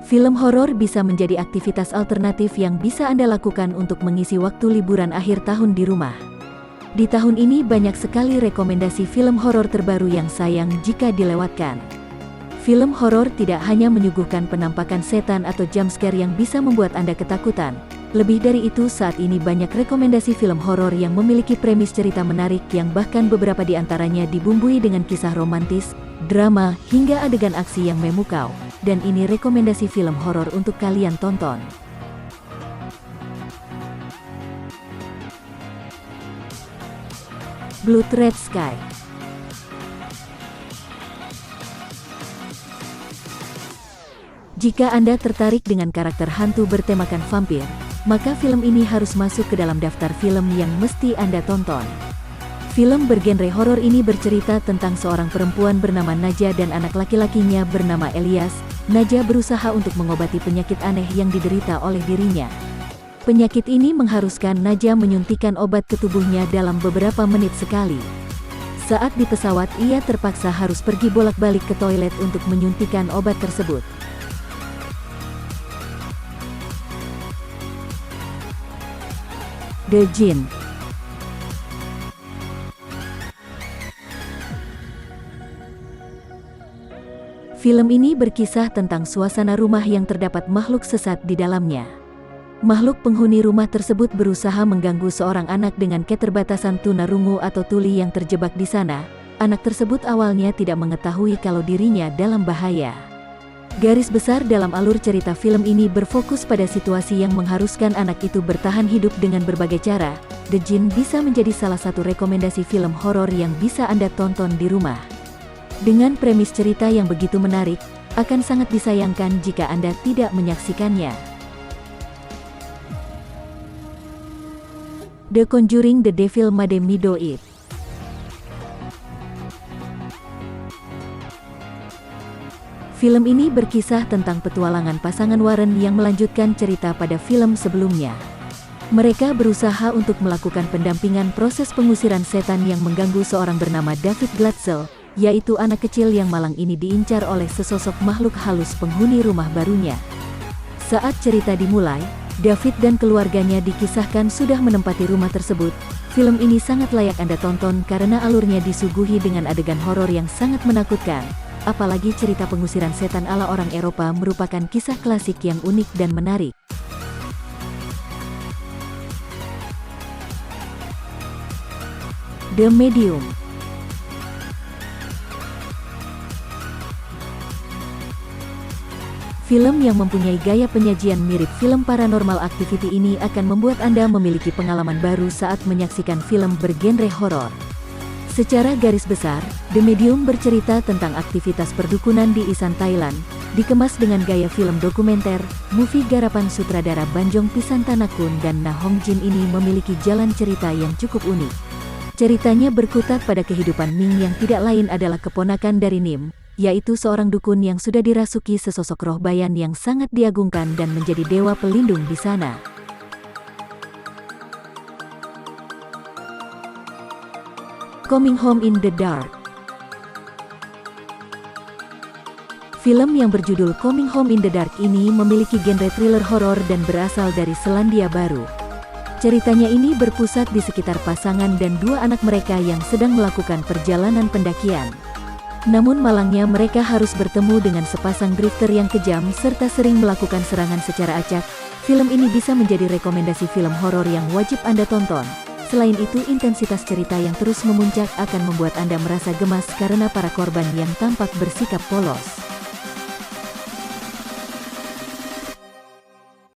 Film horor bisa menjadi aktivitas alternatif yang bisa Anda lakukan untuk mengisi waktu liburan akhir tahun di rumah. Di tahun ini banyak sekali rekomendasi film horor terbaru yang sayang jika dilewatkan. Film horor tidak hanya menyuguhkan penampakan setan atau jumpscare yang bisa membuat Anda ketakutan. Lebih dari itu, saat ini banyak rekomendasi film horor yang memiliki premis cerita menarik yang bahkan beberapa di antaranya dibumbui dengan kisah romantis, drama, hingga adegan aksi yang memukau. Dan ini rekomendasi film horor untuk kalian tonton. Blood Red Sky. Jika Anda tertarik dengan karakter hantu bertemakan vampir, maka film ini harus masuk ke dalam daftar film yang mesti Anda tonton. Film bergenre horor ini bercerita tentang seorang perempuan bernama Naja dan anak laki-lakinya bernama Elias. Naja berusaha untuk mengobati penyakit aneh yang diderita oleh dirinya. Penyakit ini mengharuskan Naja menyuntikkan obat ke tubuhnya dalam beberapa menit sekali. Saat di pesawat, ia terpaksa harus pergi bolak-balik ke toilet untuk menyuntikkan obat tersebut. The Jinn. Film ini berkisah tentang suasana rumah yang terdapat makhluk sesat di dalamnya. Makhluk penghuni rumah tersebut berusaha mengganggu seorang anak dengan keterbatasan tunarungu atau tuli yang terjebak di sana. Anak tersebut awalnya tidak mengetahui kalau dirinya dalam bahaya. Garis besar dalam alur cerita film ini berfokus pada situasi yang mengharuskan anak itu bertahan hidup dengan berbagai cara. The Jinn bisa menjadi salah satu rekomendasi film horor yang bisa Anda tonton di rumah. Dengan premis cerita yang begitu menarik, akan sangat disayangkan jika Anda tidak menyaksikannya. The Conjuring: The Devil Made Me Do It. Film ini berkisah tentang petualangan pasangan Warren yang melanjutkan cerita pada film sebelumnya. Mereka berusaha untuk melakukan pendampingan proses pengusiran setan yang mengganggu seorang bernama David Glatzel, yaitu anak kecil yang malang ini diincar oleh sesosok makhluk halus penghuni rumah barunya. Saat cerita dimulai, David dan keluarganya dikisahkan sudah menempati rumah tersebut. Film ini sangat layak Anda tonton karena alurnya disuguhi dengan adegan horor yang sangat menakutkan. Apalagi cerita pengusiran setan ala orang Eropa merupakan kisah klasik yang unik dan menarik. The Medium. Film yang mempunyai gaya penyajian mirip film Paranormal Activity ini akan membuat Anda memiliki pengalaman baru saat menyaksikan film bergenre horor. Secara garis besar, The Medium bercerita tentang aktivitas perdukunan di Isan, Thailand, dikemas dengan gaya film dokumenter. Movie garapan sutradara Banjong Pisantanakun dan Na Hong Jin ini memiliki jalan cerita yang cukup unik. Ceritanya berkutat pada kehidupan Ming yang tidak lain adalah keponakan dari Nim, yaitu seorang dukun yang sudah dirasuki sesosok roh bayan yang sangat diagungkan dan menjadi dewa pelindung di sana. Coming Home in the Dark. Film yang berjudul Coming Home in the Dark ini memiliki genre thriller horor dan berasal dari Selandia Baru. Ceritanya ini berpusat di sekitar pasangan dan dua anak mereka yang sedang melakukan perjalanan pendakian. Namun malangnya mereka harus bertemu dengan sepasang drifter yang kejam serta sering melakukan serangan secara acak. Film ini bisa menjadi rekomendasi film horor yang wajib Anda tonton. Selain itu, intensitas cerita yang terus memuncak akan membuat Anda merasa gemas karena para korban yang tampak bersikap polos.